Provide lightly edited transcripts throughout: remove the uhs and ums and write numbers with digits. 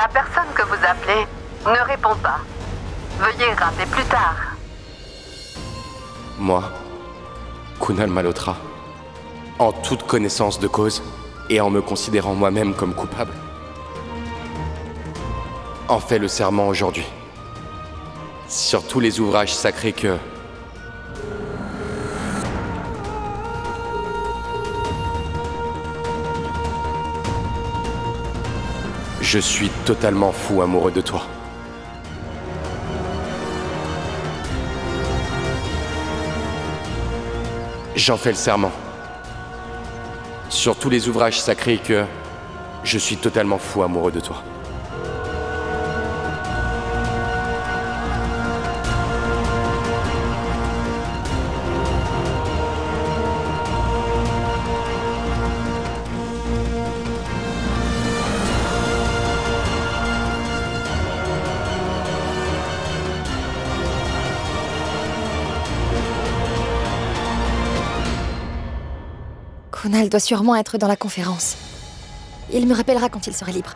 La personne que vous appelez ne répond pas. Veuillez rappeler plus tard. Moi, Kunal Malhotra, en toute connaissance de cause et en me considérant moi-même comme coupable, en fais le serment aujourd'hui. Sur tous les ouvrages sacrés que... Je suis totalement fou amoureux de toi. J'en fais le serment. Sur tous les ouvrages sacrés que... Je suis totalement fou amoureux de toi. Kunal doit sûrement être dans la conférence. Il me rappellera quand il sera libre.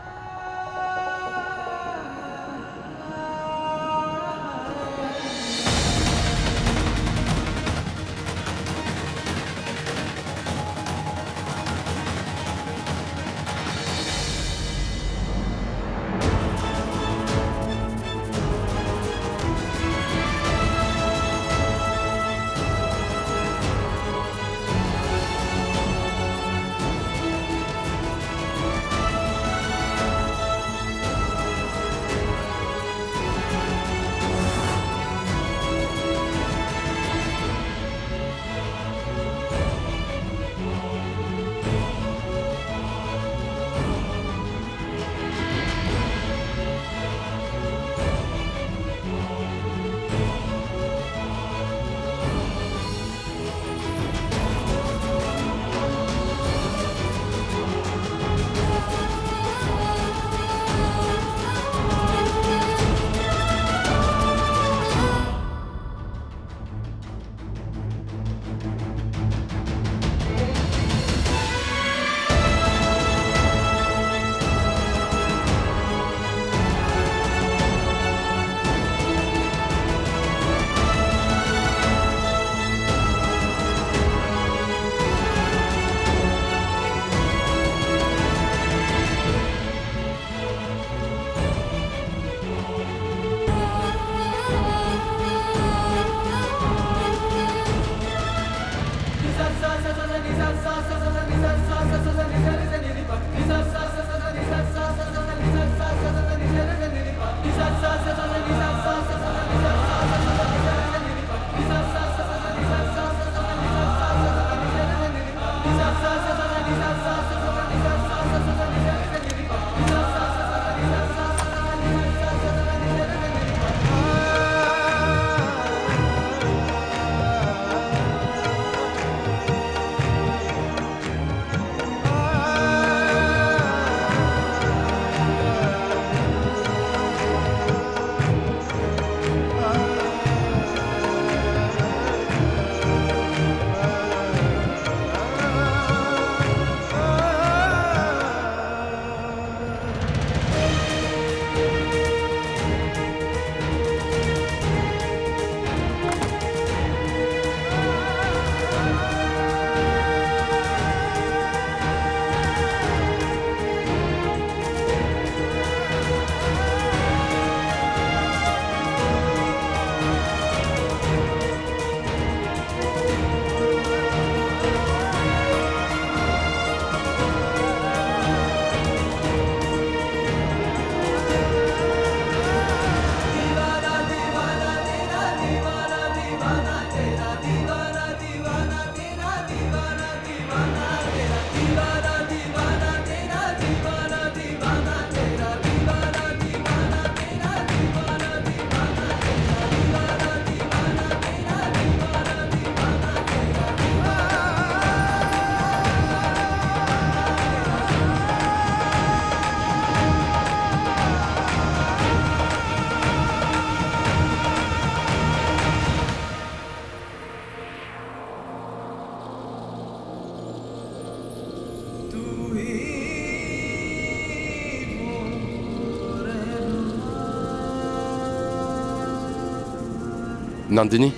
Nandini?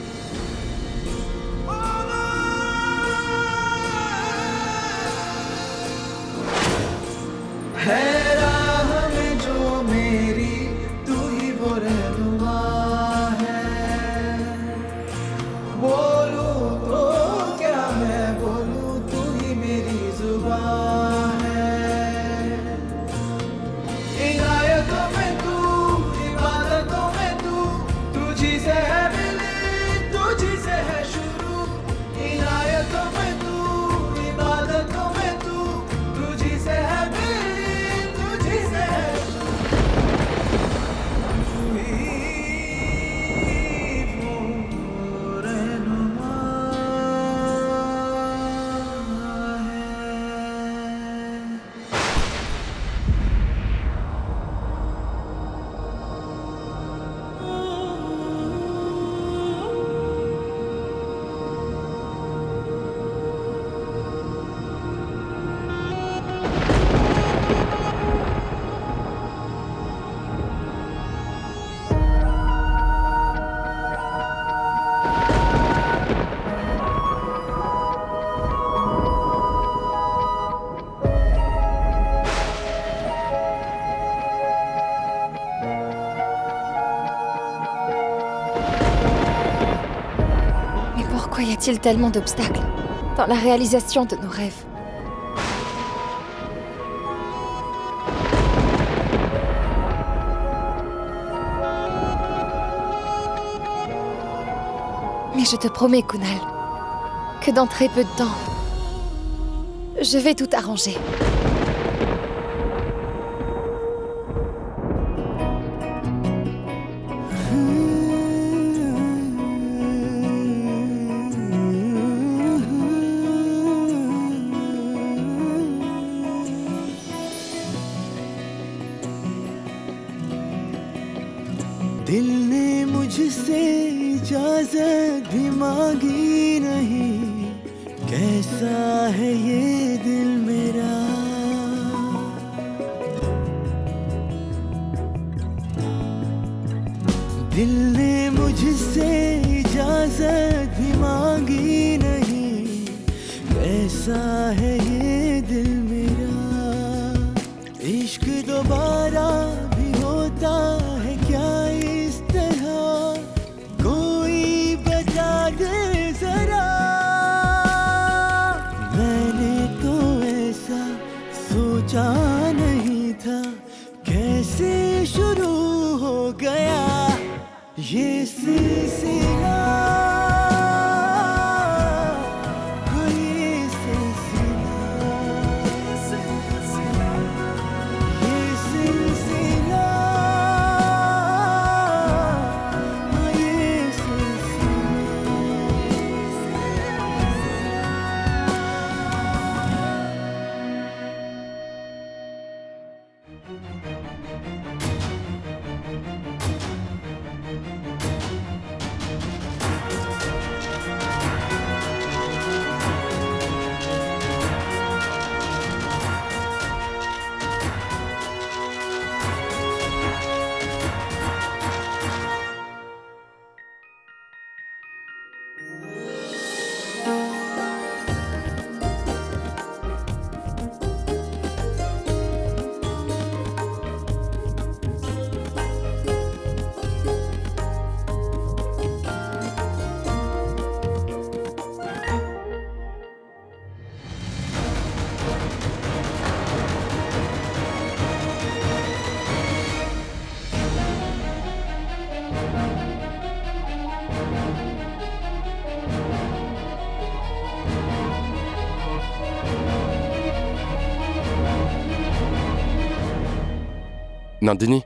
है राह में जो मेरी तू ही वो रहनुमा है। बोलूं तो क्या मैं बोलूं, तू ही मेरी जुबान है। इनायतों में तू, इबादतों में तू, तुझी से है मिली, तुझी से है शुरू। इनायतों में तू, इबादतों में तू, तुझी से है मिली, तुझी से है शुरू। तू ही वो रहनुमा है। Mais pourquoi y a-t-il tellement d'obstacles dans la réalisation de nos rêves? Mais je te promets, Kunal, que dans très peu de temps, je vais tout arranger. दिल ने मुझसे इजाजत भी मांगी नहीं, कैसा है ये दिल मेरा। दिल ने मुझसे इजाजत भी मांगी नहीं, कैसा है ये दिल मेरा। इश्क दोबारा भी होता है क्या इस तरह, कोई बता दे जरा। मैंने तो ऐसा सोचा नहीं था, कैसे शुरू हो गया ये सिलसिला। हो ये सिलसिला, ये सिलसिला, हो ये सिलसिला। Nandini?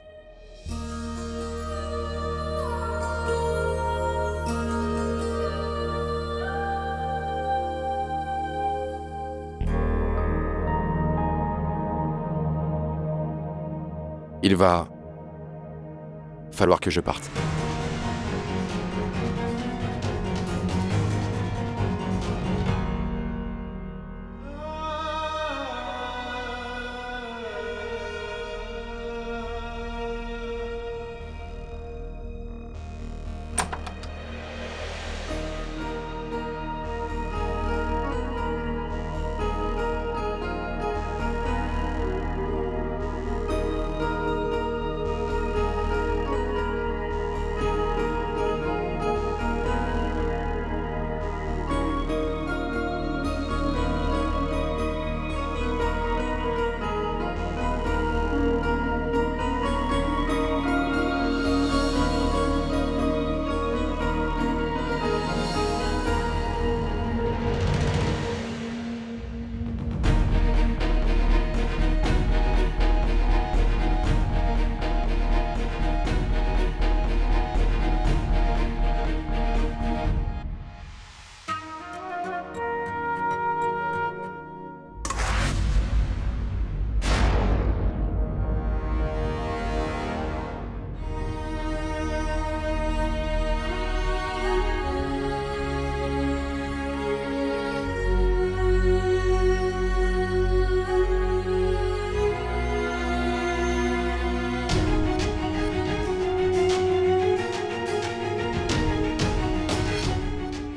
Il va falloir que je parte.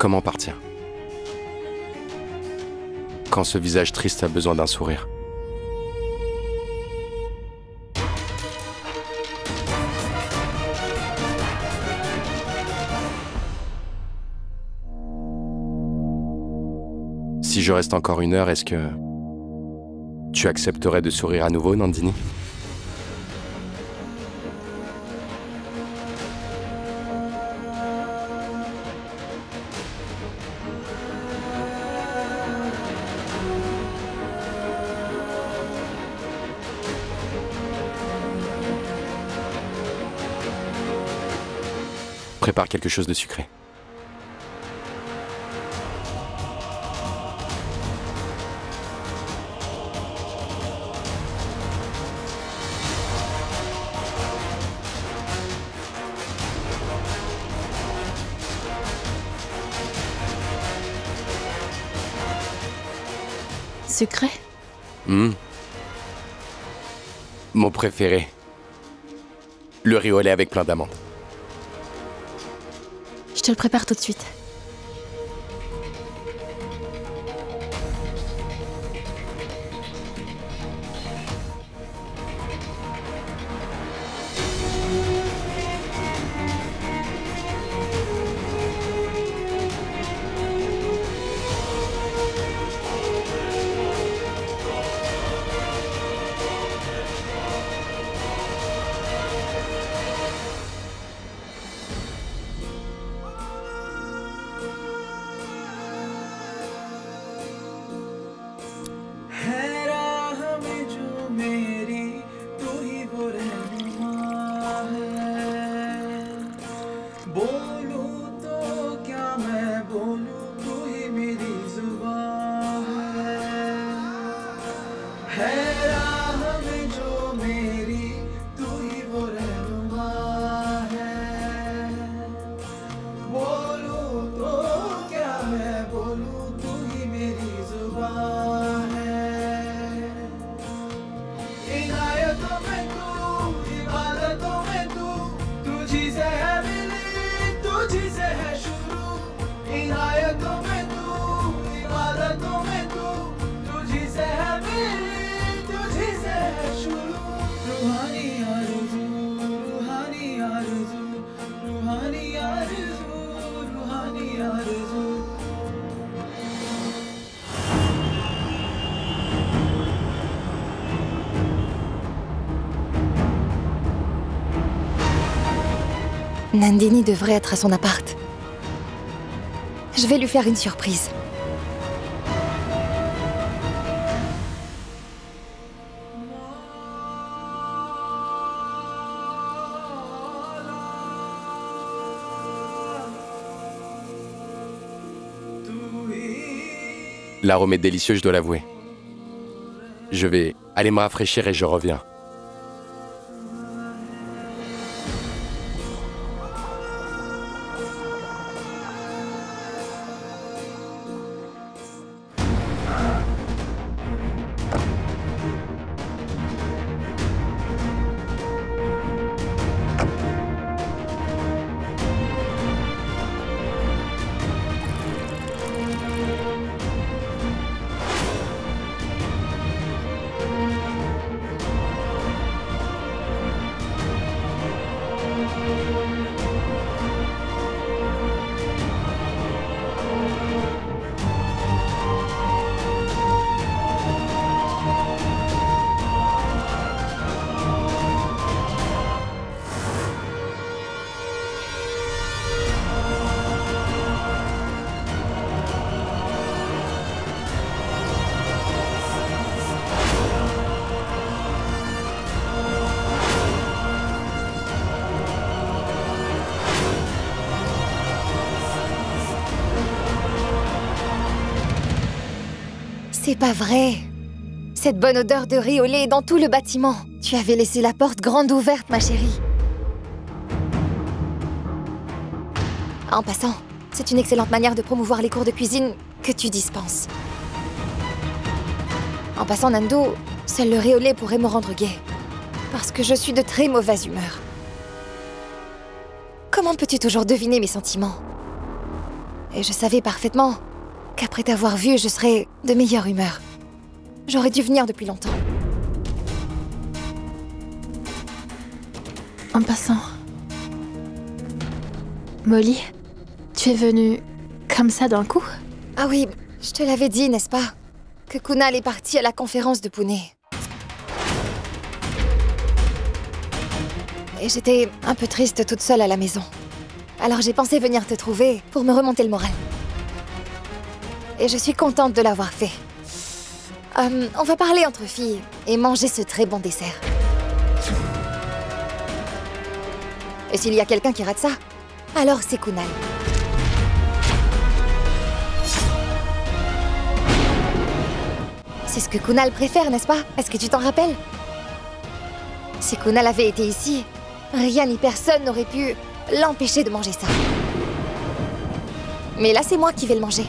Comment partir? Quand ce visage triste a besoin d'un sourire. Si je reste encore 1 heure, est-ce que tu accepterais de sourire à nouveau, Nandini? Prépare quelque chose de sucré. Sucré? Mon préféré. Le riz au lait avec plein d'amandes. Je te le prépare tout de suite. Nandini devrait être à son appart. Je vais lui faire une surprise. L'arôme est délicieux, je dois l'avouer. Je vais aller me rafraîchir et je reviens. C'est pas vrai. Cette bonne odeur de riz au lait est dans tout le bâtiment. Tu avais laissé la porte grande ouverte, ma chérie. En passant, c'est une excellente manière de promouvoir les cours de cuisine que tu dispenses. En passant, Nando, seul le riz au lait pourrait me rendre gaie. Parce que je suis de très mauvaise humeur. Comment peux-tu toujours deviner mes sentiments? Et je savais parfaitement qu'après t'avoir vu, je serais de meilleure humeur. J'aurais dû venir depuis longtemps. En passant... Molly, tu es venue comme ça d'un coup? Ah oui, je te l'avais dit, n'est-ce pas? Que Kunal est parti à la conférence de Pune. Et j'étais un peu triste toute seule à la maison. Alors j'ai pensé venir te trouver pour me remonter le moral. Et je suis contente de l'avoir fait. On va parler entre filles et manger ce très bon dessert. Et s'il y a quelqu'un qui rate ça, alors c'est Kunal. C'est ce que Kunal préfère, n'est-ce pas? Est-ce que tu t'en rappelles? Si Kunal avait été ici, rien ni personne n'aurait pu l'empêcher de manger ça. Mais là, c'est moi qui vais le manger.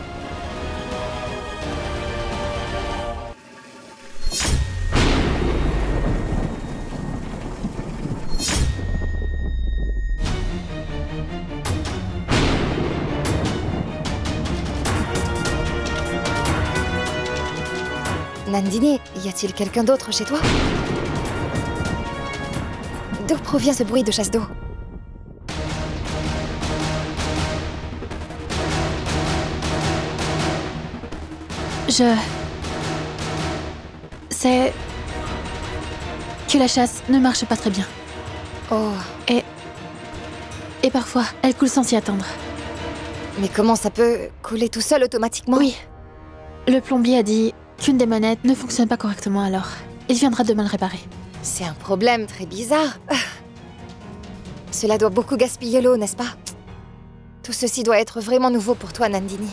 Nandini, y a-t-il quelqu'un d'autre chez toi? D'où provient ce bruit de chasse d'eau? C'est... que la chasse ne marche pas très bien. Oh. Et parfois, elle coule sans s'y attendre. Mais comment ça peut couler tout seul automatiquement? Oui. Le plombier a dit qu'une des manettes ne fonctionne pas correctement, alors il viendra demain le réparer. C'est un problème très bizarre. Cela doit beaucoup gaspiller l'eau, n'est-ce pas? Tout ceci doit être vraiment nouveau pour toi, Nandini.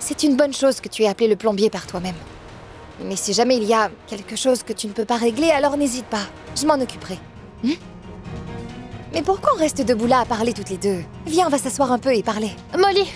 C'est une bonne chose que tu aies appelé le plombier par toi-même. Mais si jamais il y a quelque chose que tu ne peux pas régler, alors n'hésite pas. Je m'en occuperai. Mais pourquoi on reste debout là à parler toutes les deux? Viens, on va s'asseoir un peu et parler. Molly!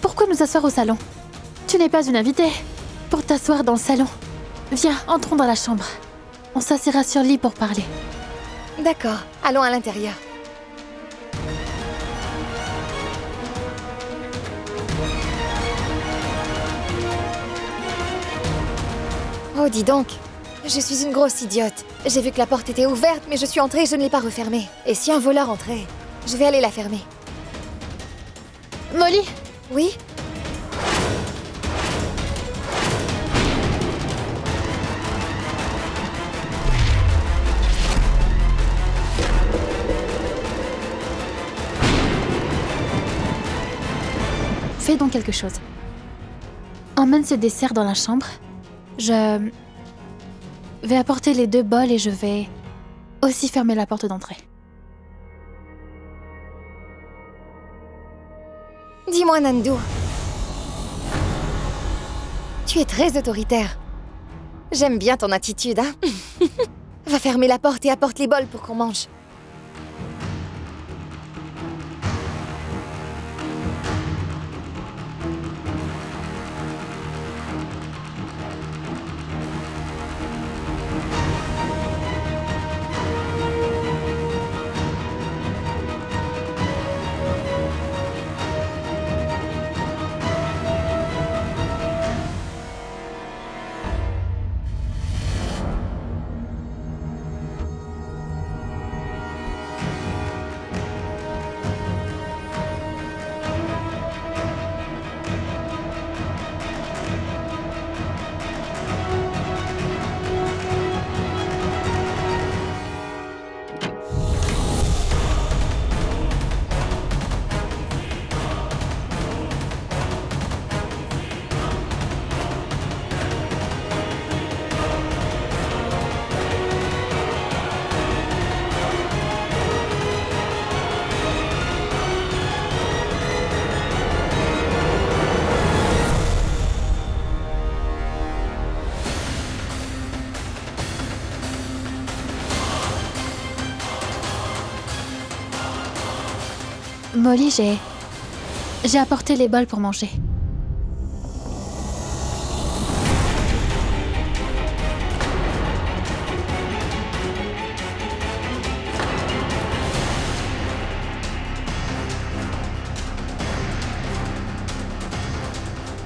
Pourquoi nous asseoir au salon? Tu n'es pas une invitée. Pour t'asseoir dans le salon. Viens, entrons dans la chambre. On s'assiera sur le lit pour parler. D'accord, allons à l'intérieur. Oh, dis donc, je suis une grosse idiote. J'ai vu que la porte était ouverte, mais je suis entrée et je ne l'ai pas refermée. Et si un voleur entrait, je vais aller la fermer. Molly! Oui? Fais donc quelque chose. Emmène ce dessert dans la chambre. Je vais apporter les 2 bols et je vais aussi fermer la porte d'entrée. Dis-moi, Nandu. Tu es très autoritaire. J'aime bien ton attitude, hein? Va fermer la porte et apporte les bols pour qu'on mange. Molly, j'ai apporté les bols pour manger.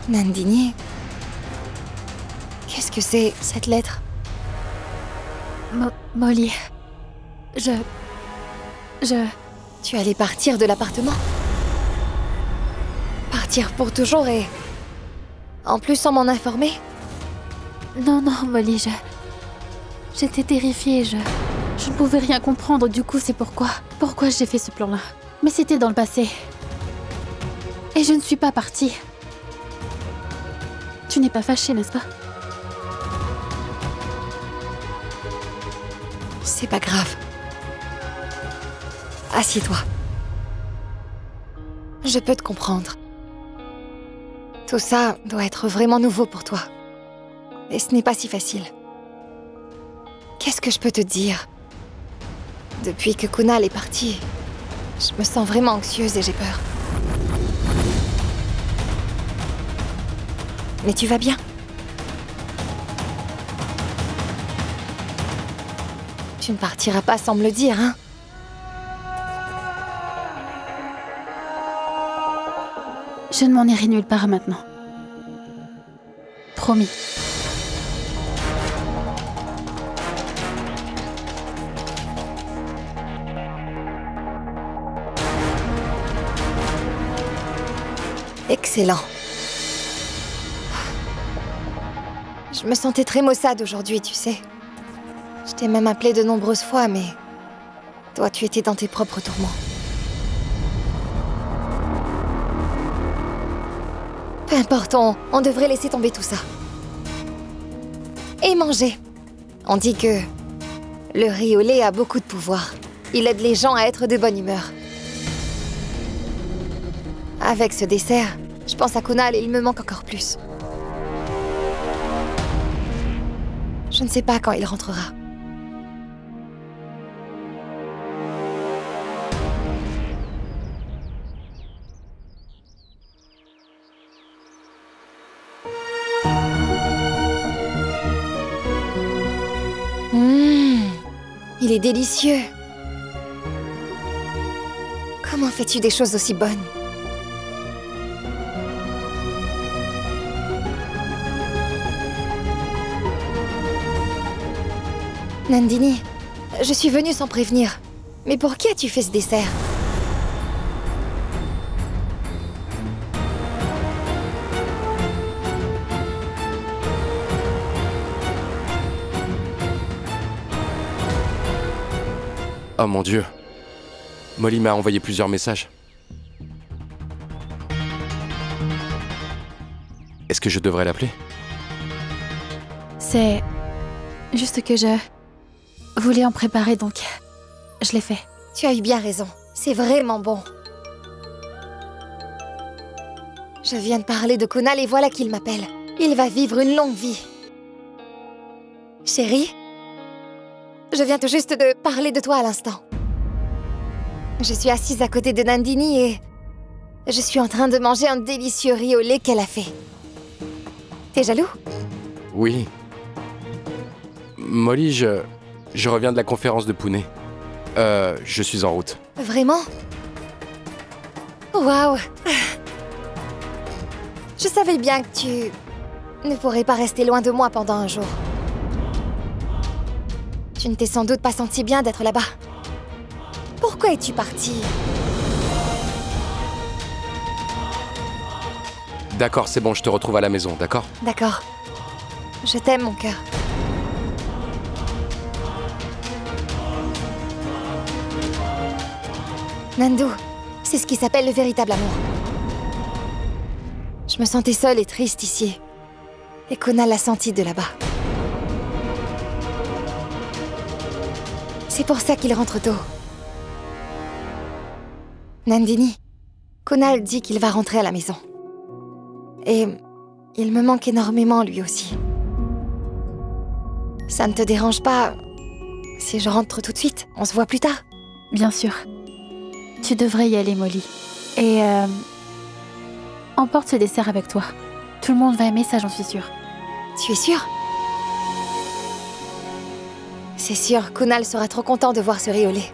Nandini, qu'est-ce que c'est, cette lettre? Molly, Tu allais partir de l'appartement? Partir pour toujours et... En plus sans m'en informer? Non, Molly, j'étais terrifiée, je ne pouvais rien comprendre, du coup c'est pourquoi j'ai fait ce plan-là. Mais c'était dans le passé. Et je ne suis pas partie. Tu n'es pas fâchée, n'est-ce pas? C'est pas grave. Assieds-toi. Je peux te comprendre. Tout ça doit être vraiment nouveau pour toi. Et ce n'est pas si facile. Qu'est-ce que je peux te dire? Depuis que Kunal est parti, je me sens vraiment anxieuse et j'ai peur. Mais tu vas bien? Tu ne partiras pas sans me le dire, hein? Je ne m'en irai nulle part maintenant. Promis. Excellent. Je me sentais très maussade aujourd'hui, tu sais. Je t'ai même appelé de nombreuses fois, mais... Toi, tu étais dans tes propres tourments. Peu importe, on devrait laisser tomber tout ça. Et manger. On dit que... le riz au lait a beaucoup de pouvoir. Il aide les gens à être de bonne humeur. Avec ce dessert, je pense à Kunal et il me manque encore plus. Je ne sais pas quand il rentrera. Il est délicieux. Comment fais-tu des choses aussi bonnes? Nandini, je suis venue sans prévenir. Mais pour qui as-tu fait ce dessert? Oh mon Dieu. Molly m'a envoyé plusieurs messages. Est-ce que je devrais l'appeler? C'est juste que je voulais en préparer, donc je l'ai fait. Tu as eu bien raison. C'est vraiment bon. Je viens de parler de Kunal et voilà qu'il m'appelle. Il va vivre une longue vie. Chérie, je viens tout juste de parler de toi à l'instant. Je suis assise à côté de Nandini et je suis en train de manger un délicieux riz au lait qu'elle a fait. T'es jaloux? Oui. Molly, je reviens de la conférence de Pune. Je suis en route. Vraiment? Waouh! Je savais bien que tu ne pourrais pas rester loin de moi pendant un jour. Tu ne t'es sans doute pas senti bien d'être là-bas. Pourquoi es-tu partie? D'accord, c'est bon, je te retrouve à la maison, d'accord? D'accord. Je t'aime, mon cœur. Nandu, c'est ce qui s'appelle le véritable amour. Je me sentais seule et triste ici. Et Kunal l'a senti de là-bas. C'est pour ça qu'il rentre tôt. Nandini, Kunal dit qu'il va rentrer à la maison. Et il me manque énormément, lui aussi. Ça ne te dérange pas si je rentre tout de suite? On se voit plus tard? Bien sûr. Tu devrais y aller, Molly. Et emporte ce dessert avec toi. Tout le monde va aimer ça, j'en suis sûre. Tu es sûre? C'est sûr, Kunal sera trop content de voir ce riz au lait.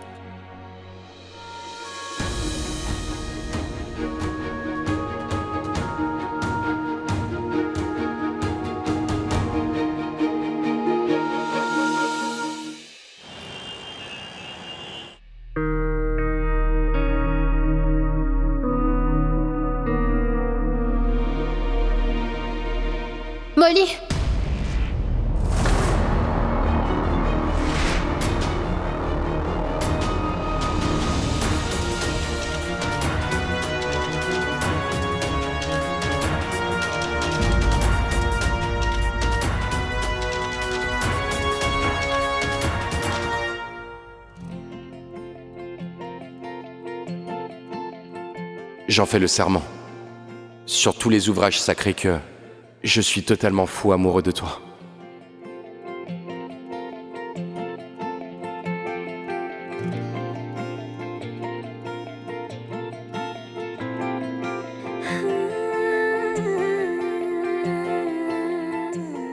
Molly! J'en fais le serment. Sur tous les ouvrages sacrés que je suis totalement fou amoureux de toi.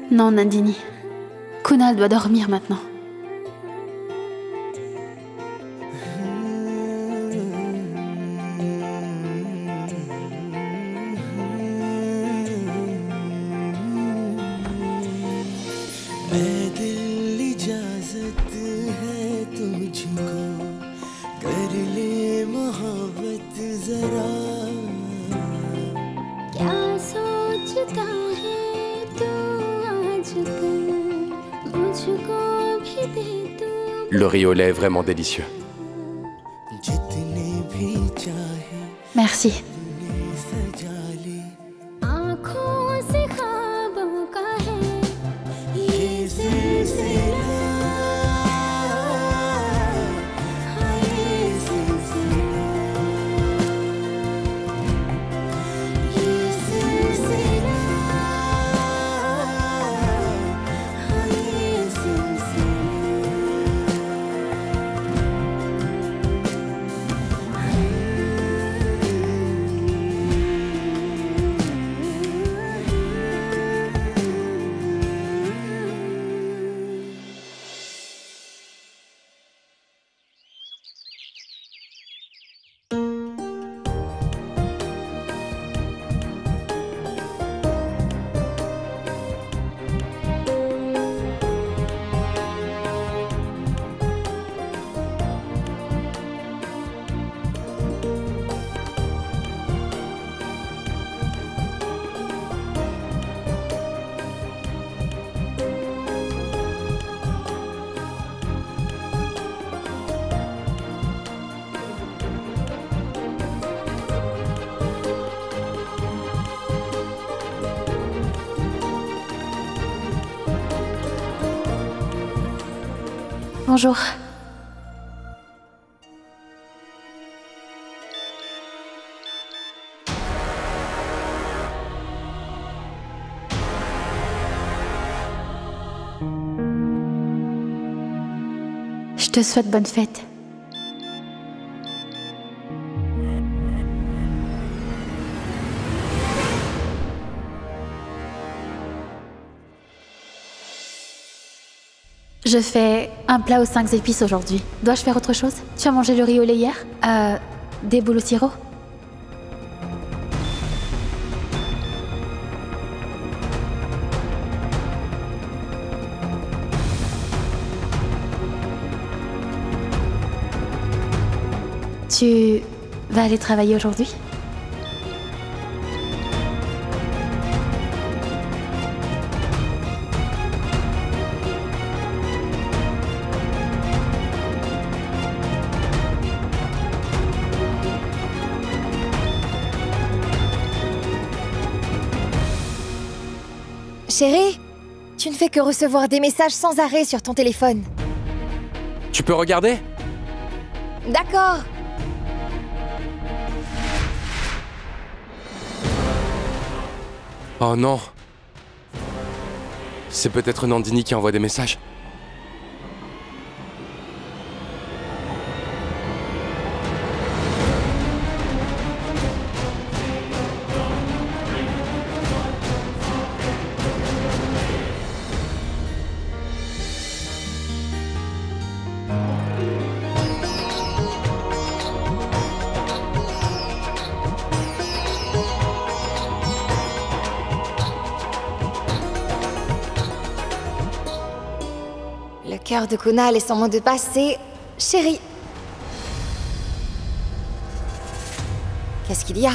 Non, Nandini. Kunal doit dormir maintenant. Le riz au lait est vraiment délicieux. Merci. Bonjour. Je te souhaite bonne fête. Je fais un plat aux 5 épices aujourd'hui. Dois-je faire autre chose? Tu as mangé le riz au lait hier? Des boules au sirop? Tu vas aller travailler aujourd'hui? Chérie, tu ne fais que recevoir des messages sans arrêt sur ton téléphone. Tu peux regarder? D'accord. Oh non. C'est peut-être Nandini qui envoie des messages. cœur de Kunal et son mot de passe, c'est chérie. Qu'est-ce qu'il y a?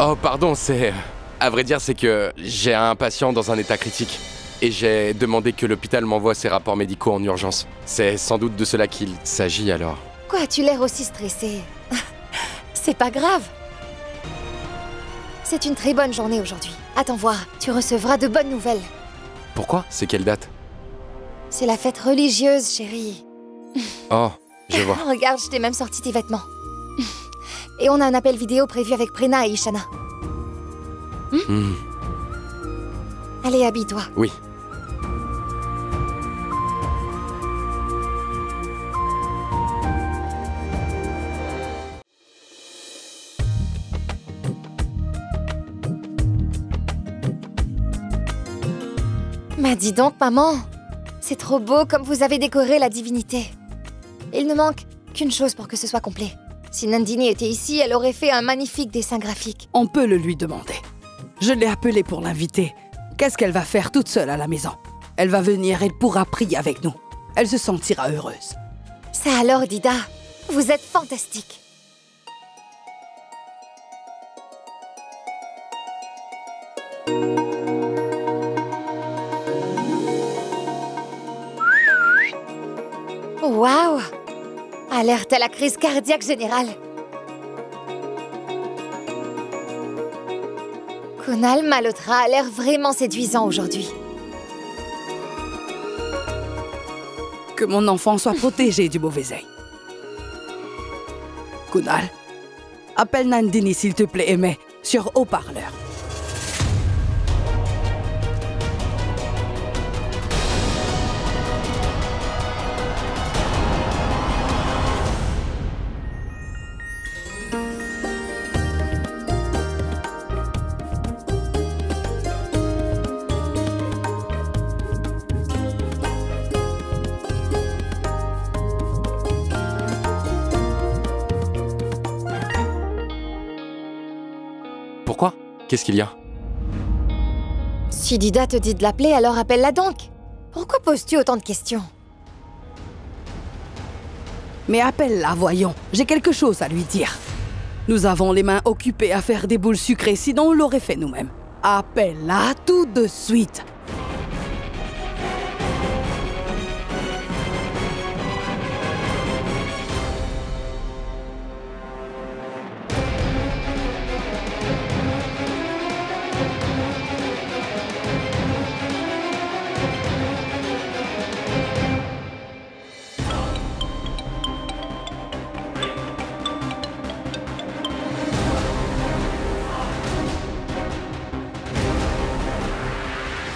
Oh, pardon, c'est... À vrai dire, c'est que j'ai un patient dans un état critique. Et j'ai demandé que l'hôpital m'envoie ses rapports médicaux en urgence. C'est sans doute de cela qu'il s'agit alors. Quoi, as-tu l'air aussi stressé? C'est pas grave. C'est une très bonne journée aujourd'hui. Attends voir, tu recevras de bonnes nouvelles. Pourquoi? C'est quelle date? C'est la fête religieuse, chérie. Oh, je vois. Regarde, je t'ai même sorti tes vêtements. Et on a un appel vidéo prévu avec Prena et Ishana. Allez, habille-toi. Oui. Bah dis donc, maman. C'est trop beau comme vous avez décoré la divinité. Il ne manque qu'une chose pour que ce soit complet. Si Nandini était ici, elle aurait fait un magnifique dessin graphique. On peut le lui demander. Je l'ai appelée pour l'inviter. Qu'est-ce qu'elle va faire toute seule à la maison? Elle va venir, elle pourra prier avec nous. Elle se sentira heureuse. Ça alors, Dida, vous êtes fantastique. Waouh! Alerte à la crise cardiaque générale. Kunal Malhotra a l'air vraiment séduisant aujourd'hui. Que mon enfant soit protégé du mauvais œil. Kunal, appelle Nandini s'il te plaît, Aimé, sur haut-parleur. Pourquoi? Qu'est-ce qu'il y a? Si Dida te dit de l'appeler, alors appelle-la donc. Pourquoi poses-tu autant de questions? Mais appelle-la, voyons. J'ai quelque chose à lui dire. Nous avons les mains occupées à faire des boules sucrées, sinon on l'aurait fait nous-mêmes. Appelle-la tout de suite.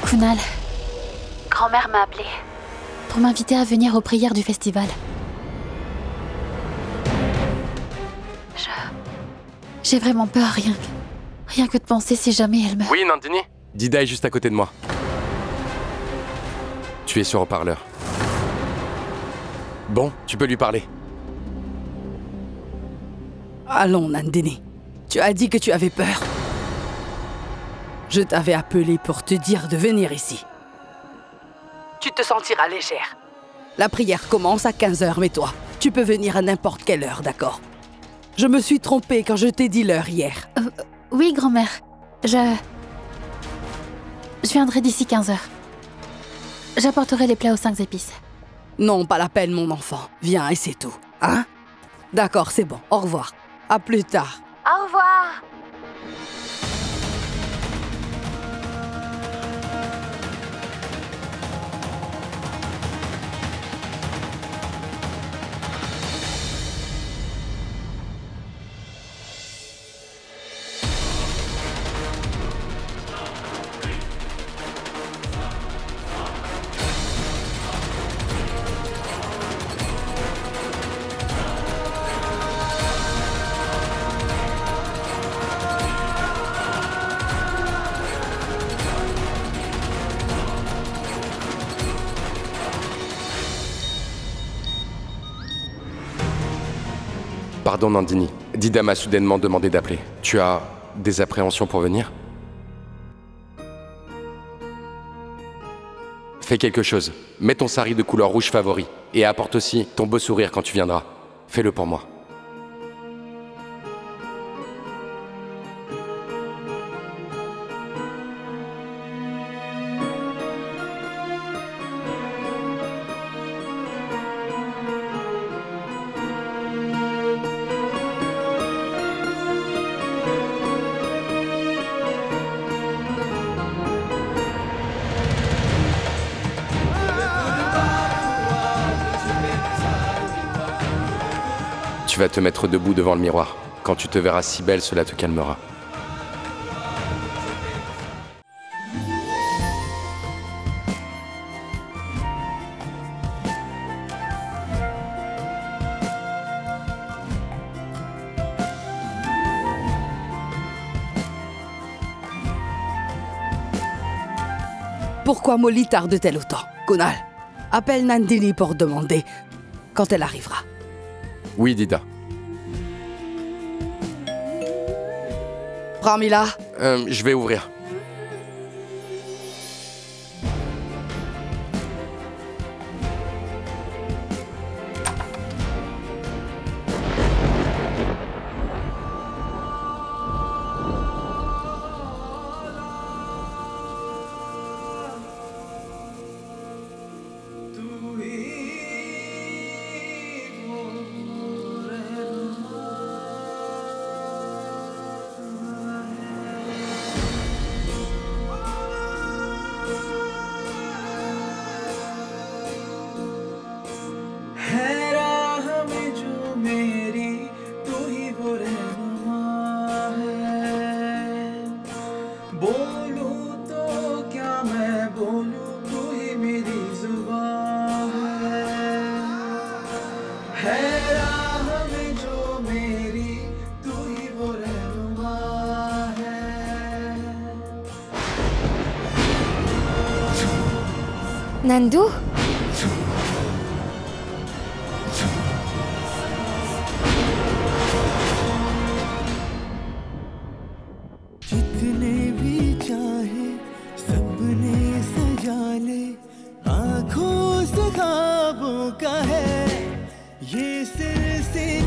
Kunal, Grand-mère m'a appelé. pour m'inviter à venir aux prières du festival. J'ai vraiment peur, rien que de penser si jamais elle me... Oui, Nandini? Dida est juste à côté de moi. Tu es sur haut-parleur. Bon, tu peux lui parler. Allons, Nandini. Tu as dit que tu avais peur. Je t'avais appelé pour te dire de venir ici. Tu te sentiras légère. La prière commence à 15h, mais toi, tu peux venir à n'importe quelle heure, d'accord? Je me suis trompée quand je t'ai dit l'heure hier. Oui, grand-mère. Je viendrai d'ici 15h. J'apporterai les plats aux 5 épices. Non, pas la peine, mon enfant. Viens et c'est tout. Hein? D'accord, c'est bon. Au revoir. À plus tard. Au revoir. Pardon, Nandini. Dida m'a soudainement demandé d'appeler. Tu as des appréhensions pour venir? Fais quelque chose. Mets ton sari de couleur rouge favori. Et apporte aussi ton beau sourire quand tu viendras. Fais-le pour moi. Tu vas te mettre debout devant le miroir. Quand tu te verras si belle, cela te calmera. Pourquoi Molly tarde-t-elle autant? Kunal, appelle Nandini pour demander quand elle arrivera. Oui, Dida. Pramila, Je vais ouvrir. Nandu? जितने भी चाहे सबने सजा ले आँखों से ख्वाबों का है ये सिलसिला